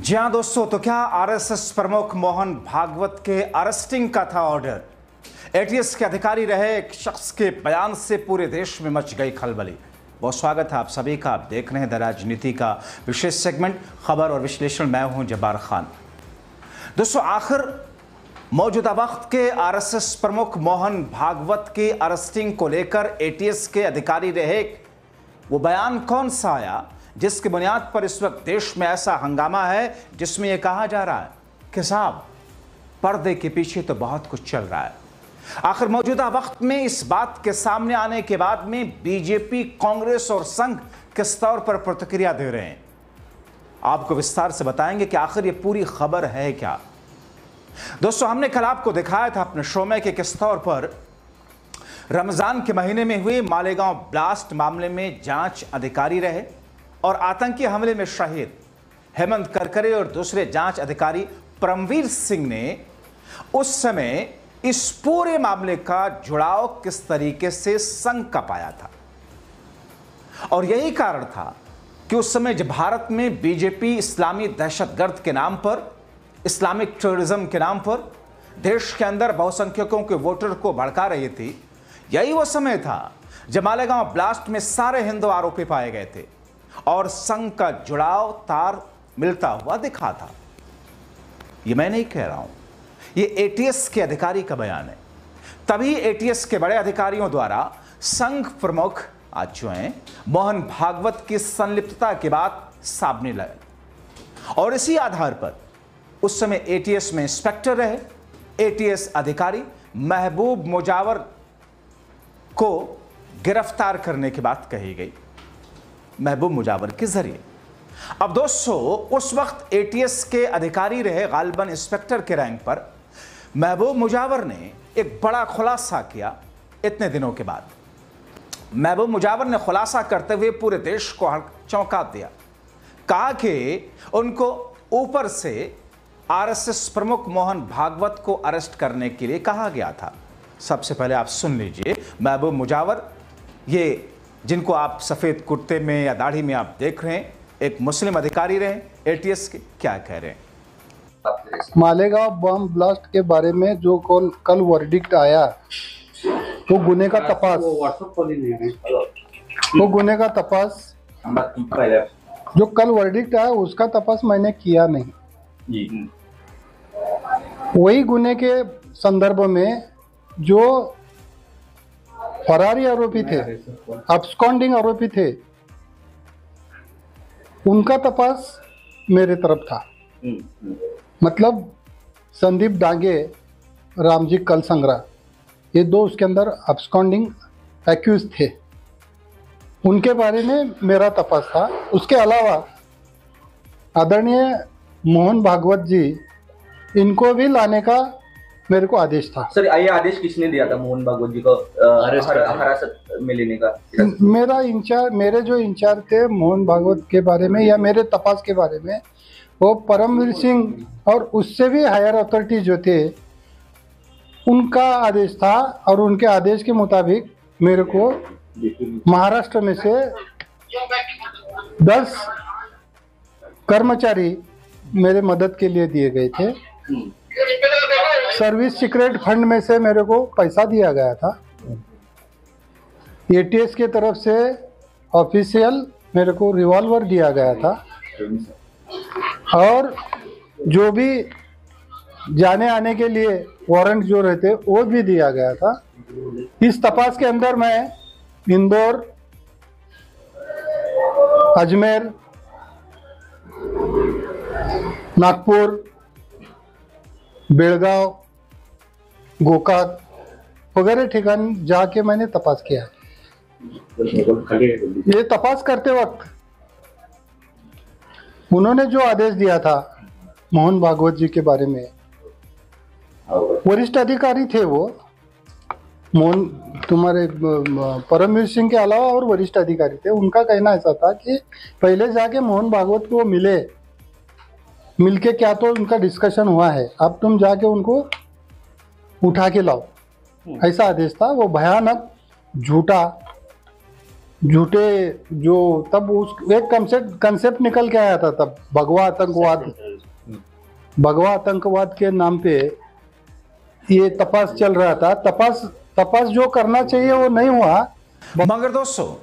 जी हाँ दोस्तों, तो क्या आरएसएस प्रमुख मोहन भागवत के अरेस्टिंग का था ऑर्डर? एटीएस के अधिकारी रहे एक शख्स के बयान से पूरे देश में मच गई खलबली। बहुत स्वागत है आप सभी का। आप देख रहे हैं द राजनीति का विशेष सेगमेंट खबर और विश्लेषण। मैं हूं जब्बार खान। दोस्तों, आखिर मौजूदा वक्त के आरएसएस प्रमुख मोहन भागवत की अरेस्टिंग को लेकर एटीएस के अधिकारी रहे वो बयान कौन सा आया जिसकी बुनियाद पर इस वक्त देश में ऐसा हंगामा है जिसमें यह कहा जा रहा है कि साहब पर्दे के पीछे तो बहुत कुछ चल रहा है। आखिर मौजूदा वक्त में इस बात के सामने आने के बाद में बीजेपी, कांग्रेस और संघ किस तौर पर प्रतिक्रिया दे रहे हैं, आपको विस्तार से बताएंगे कि आखिर ये पूरी खबर है क्या। दोस्तों, हमने कल आपको दिखाया था अपने शो में कि किस तौर पर रमजान के महीने में हुए मालेगांव ब्लास्ट मामले में जांच अधिकारी रहे और आतंकी हमले में शहीद हेमंत करकरे और दूसरे जांच अधिकारी परमवीर सिंह ने उस समय इस पूरे मामले का जुड़ाव किस तरीके से संघ का पाया था। और यही कारण था कि उस समय जब भारत में बीजेपी इस्लामी दहशतगर्द के नाम पर, इस्लामिक टेररिज्म के नाम पर देश के अंदर बहुसंख्यकों के वोटर को भड़का रही थी, यही वो समय था जब मालेगांव ब्लास्ट में सारे हिंदू आरोपी पाए गए थे और संघ का जुड़ाव तार मिलता हुआ दिखा था। ये मैं नहीं कह रहा हूं, ये एटीएस के अधिकारी का बयान है। तभी एटीएस के बड़े अधिकारियों द्वारा संघ प्रमुख आज जो हैं मोहन भागवत की संलिप्तता की बात सामने लाई और इसी आधार पर उस समय एटीएस में इंस्पेक्टर रहे एटीएस अधिकारी महबूब मुजावर को गिरफ्तार करने की बात कही गई, महबूब मुजावर के जरिए। अब दोस्तों, उस वक्त एटीएस के अधिकारी रहे गालिबन इंस्पेक्टर के रैंक पर महबूब मुजावर ने एक बड़ा खुलासा किया। इतने दिनों के बाद महबूब मुजावर ने खुलासा करते हुए पूरे देश को चौंका दिया। कहा कि उनको ऊपर से आरएसएस प्रमुख मोहन भागवत को अरेस्ट करने के लिए कहा गया था। सबसे पहले आप सुन लीजिए महबूब मुजावर, ये जिनको आप सफ़ेद कुर्ते में या दाढ़ी में आप देख रहे हैं, एक मुस्लिम अधिकारी रहे एटीएस के, क्या कह रहे हैं। मालेगांव बम ब्लास्ट के बारे में जो कल वर्डिक्ट आया, वो गुने का तपास, वो गुने का तपास जो कल वर्डिक्ट आया उसका तपास मैंने किया नहीं। वही गुने के संदर्भ में जो फरारी आरोपी थे, अब्सकॉन्डिंग आरोपी थे, उनका तपास मेरे तरफ था। मतलब संदीप डांगे, रामजी कलसंग्रा, ये दो उसके अंदर अब्सकॉन्डिंग एक्यूज थे, उनके बारे में मेरा तपास था। उसके अलावा आदरणीय मोहन भागवत जी, इनको भी लाने का मेरे को आदेश था। सर, ये आदेश किसने दिया था मोहन भागवत जी को हिरासत में लेने का? मेरा इंचार्ज, मेरे जो इंचार्ज थे मोहन भागवत के बारे में या मेरे तपास के बारे में, वो परमवीर सिंह और उससे भी हायर अथॉरिटी जो थे, उनका आदेश था। और उनके आदेश के मुताबिक मेरे को महाराष्ट्र में से 10 कर्मचारी मेरे मदद के लिए दिए गए थे। सर्विस सीक्रेट फंड में से मेरे को पैसा दिया गया था। एटीएस के तरफ से ऑफिशियल मेरे को रिवॉल्वर दिया गया था और जो भी जाने आने के लिए वारंट जो रहते वो भी दिया गया था। इस तपास के अंदर मैं इंदौर, अजमेर, नागपुर, बेलगांव, गोकाक वगैरह ठिकान जाके मैंने तपास किया। ये तपास करते वक्त उन्होंने जो आदेश दिया था मोहन भागवत जी के बारे में, वरिष्ठ अधिकारी थे वो, मोहन तुम्हारे परमवीर सिंह के अलावा और वरिष्ठ अधिकारी थे। उनका कहना ऐसा था कि पहले जाके मोहन भागवत को मिलके क्या तो उनका डिस्कशन हुआ है, अब तुम जाके उनको उठा के लाओ, ऐसा आदेश था। वो भयानक झूठे जो तब उस एक कंसेप्ट निकल के आया था, तब भगवा आतंकवाद भगवा आतंकवाद के नाम पे ये तपास चल रहा था। तपास जो करना चाहिए वो नहीं हुआ। मगर दोस्तों,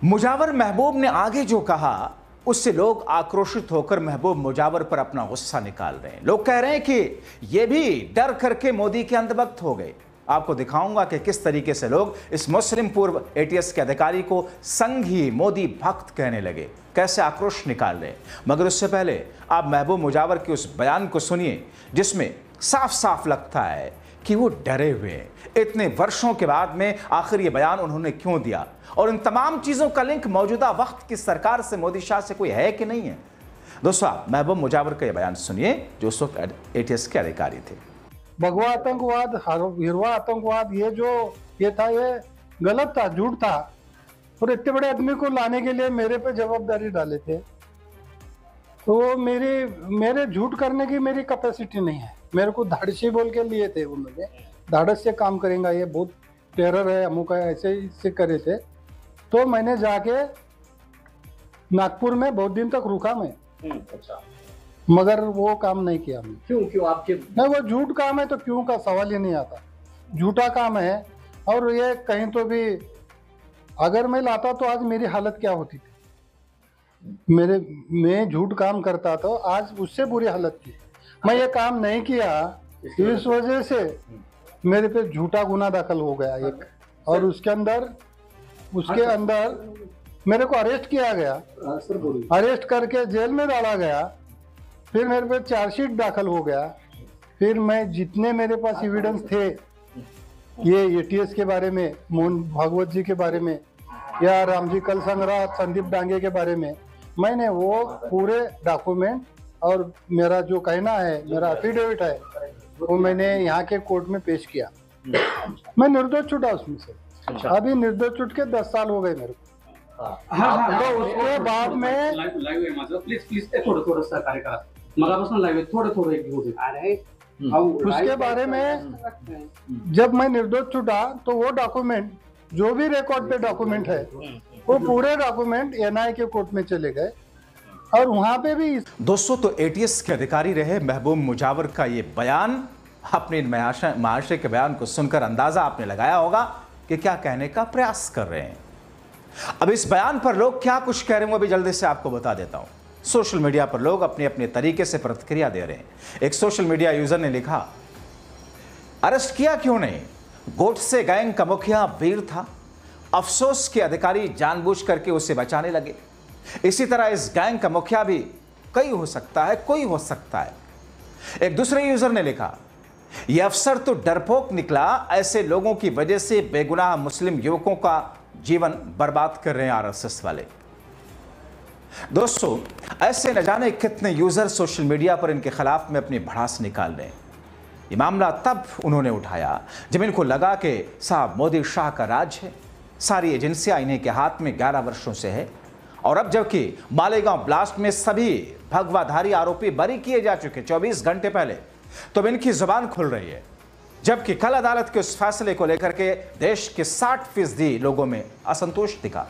मुजावर महबूब ने आगे जो कहा उससे लोग आक्रोशित होकर महबूब मुजावर पर अपना गुस्सा निकाल रहे हैं। लोग कह रहे हैं कि ये भी डर करके मोदी के अंधभक्त हो गए। आपको दिखाऊंगा कि किस तरीके से लोग इस मुस्लिम पूर्व एटीएस के अधिकारी को संघी मोदी भक्त कहने लगे, कैसे आक्रोश निकाल रहे हैं। मगर उससे पहले आप महबूब मुजावर के उस बयान को सुनिए जिसमें साफ साफ लगता है कि वो डरे हुए हैं। इतने वर्षों के बाद में आखिर ये बयान उन्होंने क्यों दिया, और इन तमाम चीजों का लिंक मौजूदा वक्त की सरकार से, मोदी शाह से कोई है कि नहीं है। दोस्तों, आप महबूब मुजावर का ये बयान सुनिए जो उस वक्त एटीएस के अधिकारी थे। भगवा आतंकवाद, हिरवा आतंकवाद, ये था, ये गलत था, झूठ था। और इतने बड़े आदमी को लाने के लिए मेरे पे जवाबदारी डाले थे। तो मेरे झूठ करने की मेरी कैपेसिटी नहीं है। मेरे को धाड़सी बोल के लिए थे उन्होंने, धाड़स से काम करेंगे, ये बहुत टेरर है, अमुक है, ऐसे से करे थे। तो मैंने जाके नागपुर में बहुत दिन तक रुका मैं। अच्छा। मगर वो काम नहीं किया मैं। क्यों आपके? नहीं, वो झूठ काम है तो क्यों का सवाल ही नहीं आता। झूठा काम है। और ये कहीं तो भी अगर मैं लाता तो आज मेरी हालत क्या होती थी। मैं झूठ काम करता तो आज उससे बुरी हालत थी। मैं ये काम नहीं किया, इस वजह से मेरे पे झूठा गुना दाखिल हो गया एक। और उसके अंदर मेरे को अरेस्ट किया गया, अरेस्ट करके जेल में डाला गया। फिर मेरे पे चार्जशीट दाखिल हो गया। फिर मैं जितने मेरे पास एविडेंस थे ये एटीएस के बारे में, मोहन भागवत जी के बारे में, या रामजी कलसंगरा, संदीप डांगे के बारे में, मैंने वो पूरे डॉक्यूमेंट और मेरा जो कहना है, मेरा एफिडेविट है, वो मैंने यहाँ के कोर्ट में पेश किया। मैं निर्दोष छूटा उसमें से। अभी निर्दोष छूट के 10 साल हो गए मेरे को। तो उसके बाद में लाईव्ह आहे माझं, प्लीज ते थोडं सहकार्य करा। मगापासून लाईव्ह आहे, थोडं एक घेऊ दे। उसके बारे में जब मैं निर्दोष छूटा तो वो डॉक्यूमेंट, जो भी रिकॉर्ड पे डॉक्यूमेंट है, वो पूरे डॉक्यूमेंट एनआईए के कोर्ट में चले गए। और वहां पे भी दोस्तों, तो एटीएस के अधिकारी रहे महबूब मुजावर का ये बयान, अपने महाशय के बयान को सुनकर अंदाजा आपने लगाया होगा कि क्या कहने का प्रयास कर रहे हैं। अब इस बयान पर लोग क्या कुछ कह रहे हैं वो भी जल्दी से आपको बता देता हूं। सोशल मीडिया पर लोग अपने अपने तरीके से प्रतिक्रिया दे रहे हैं। एक सोशल मीडिया यूजर ने लिखा, अरेस्ट किया क्यों नहीं, गोडसे गैंग का मुखिया वीर था, अफसोस के अधिकारी जानबूझ करके उसे बचाने लगे। इसी तरह इस गैंग का मुखिया भी कोई हो सकता है। एक दूसरे यूजर ने लिखा, यह अफसर तो डरपोक निकला, ऐसे लोगों की वजह से बेगुनाह मुस्लिम युवकों का जीवन बर्बाद कर रहे हैं आरएसएस वाले। दोस्तों, ऐसे न जाने कितने यूजर सोशल मीडिया पर इनके खिलाफ में अपनी भड़ास निकाल रहे हैं। ये मामला तब उन्होंने उठाया जब इनको लगा कि साहब मोदी शाह का राज है, सारी एजेंसियां इन्हीं के हाथ में 11 वर्षों से है। और अब जबकि मालेगांव ब्लास्ट में सभी भगवाधारी आरोपी बरी किए जा चुके 24 घंटे पहले, तो इनकी जुबान खुल रही है। जबकि कल अदालत के उस फैसले को लेकर के देश के 60% लोगों में असंतोष दिखा।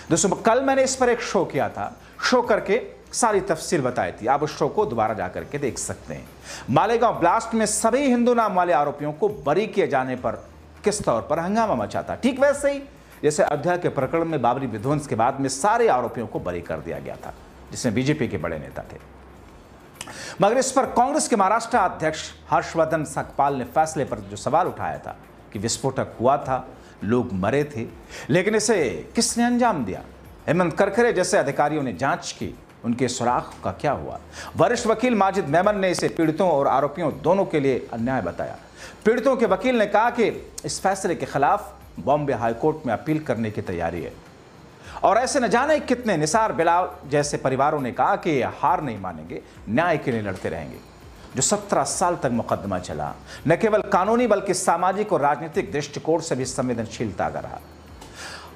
दोस्तों, कल मैंने इस पर एक शो किया था, शो करके सारी तफसील बताई थी। आप उस शो को दोबारा जाकर के देख सकते हैं। मालेगांव ब्लास्ट में सभी हिंदू नाम वाले आरोपियों को बरी किए जाने पर किस तौर पर हंगामा मचा था, ठीक वैसे ही जैसे अयोध्या के प्रकरण में बाबरी विध्वंस के बाद में सारे आरोपियों को बरी कर दिया गया था, जिसमें बीजेपी के बड़े नेता थे। मगर इस पर कांग्रेस के महाराष्ट्र अध्यक्ष हर्षवर्धन सकपाल ने फैसले पर जो सवाल उठाया था कि विस्फोटक हुआ था, लोग मरे थे, लेकिन इसे किसने अंजाम दिया। हेमंत करकरे जैसे अधिकारियों ने जांच की, उनके सुराग का क्या हुआ। वरिष्ठ वकील माजिद मेमन ने इसे पीड़ितों और आरोपियों दोनों के लिए अन्याय बताया। पीड़ितों के वकील ने कहा कि इस फैसले के खिलाफ बॉम्बे हाईकोर्ट में अपील करने की तैयारी है। और ऐसे न जाने कितने निसार बिलाल जैसे परिवारों ने कहा कि हार नहीं मानेंगे, न्याय के लिए लड़ते रहेंगे। जो 17 साल तक मुकदमा चला, न केवल कानूनी बल्कि सामाजिक और राजनीतिक दृष्टिकोण से भी संवेदनशीलता का रहा।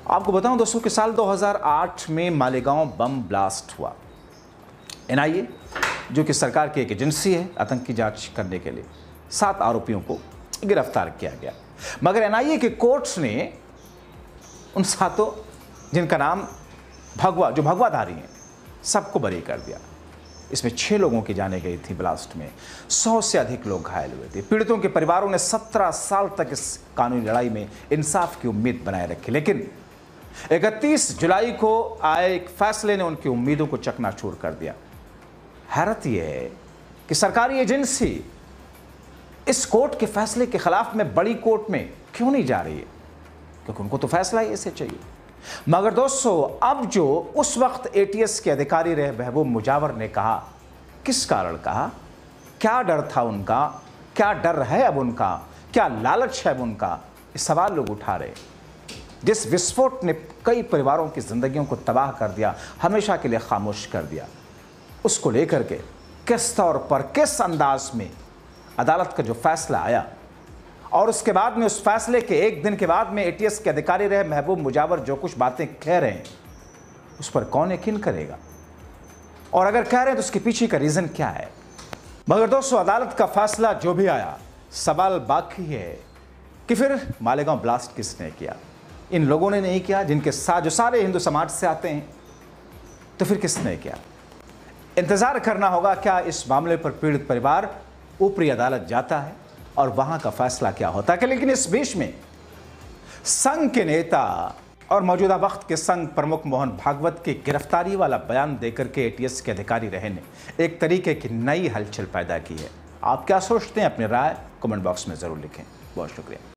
आपको बताऊं दोस्तों कि साल 2008 में मालेगांव बम ब्लास्ट हुआ। एनआईए, जो कि सरकार की एक एजेंसी है आतंकी जांच करने के लिए, 7 आरोपियों को गिरफ्तार किया गया। मगर एनआईए के कोर्ट्स ने उन 7 जिनका नाम जो भगवाधारी हैं, सबको बरी कर दिया। इसमें 6 लोगों की जाने गई थी ब्लास्ट में। 100 से अधिक लोग घायल हुए थे। पीड़ितों के परिवारों ने 17 साल तक इस कानूनी लड़ाई में इंसाफ की उम्मीद बनाए रखी, लेकिन 31 जुलाई को आए एक फैसले ने उनकी उम्मीदों को चकनाचूर कर दिया। हैरत यह है कि सरकारी एजेंसी इस कोर्ट के फैसले के खिलाफ में बड़ी कोर्ट में क्यों नहीं जा रही है, क्योंकि उनको तो फैसला ही ऐसे चाहिए। मगर दोस्तों, अब जो उस वक्त एटीएस के अधिकारी रहे महबूब मुजावर ने कहा, किस कारण कहा, क्या डर था उनका, क्या डर है अब उनका, क्या लालच है अब उनका, ये सवाल लोग उठा रहे। जिस विस्फोट ने कई परिवारों की जिंदगियों को तबाह कर दिया, हमेशा के लिए खामोश कर दिया, उसको लेकर के किस तौर पर, किस अंदाज में अदालत का जो फैसला आया, और उसके बाद में उस फैसले के एक दिन के बाद में एटीएस के अधिकारी रहे महबूब मुजावर जो कुछ बातें कह रहे हैं, उस पर कौन यकीन करेगा, और अगर कह रहे हैं तो उसके पीछे का रीजन क्या है। मगर दोस्तों, अदालत का फैसला जो भी आया, सवाल बाकी है कि फिर मालेगांव ब्लास्ट किसने किया। इन लोगों ने नहीं किया जिनके साथ, जो सारे हिंदू समाज से आते हैं, तो फिर किसने किया। इंतजार करना होगा क्या इस मामले पर पीड़ित परिवार ऊपरी अदालत जाता है और वहां का फैसला क्या होता है। लेकिन इस बीच में संघ के नेता और मौजूदा वक्त के संघ प्रमुख मोहन भागवत की गिरफ्तारी वाला बयान देकर के एटीएस के अधिकारी रहे ने एक तरीके की नई हलचल पैदा की है। आप क्या सोचते हैं, अपनी राय कमेंट बॉक्स में जरूर लिखें। बहुत शुक्रिया।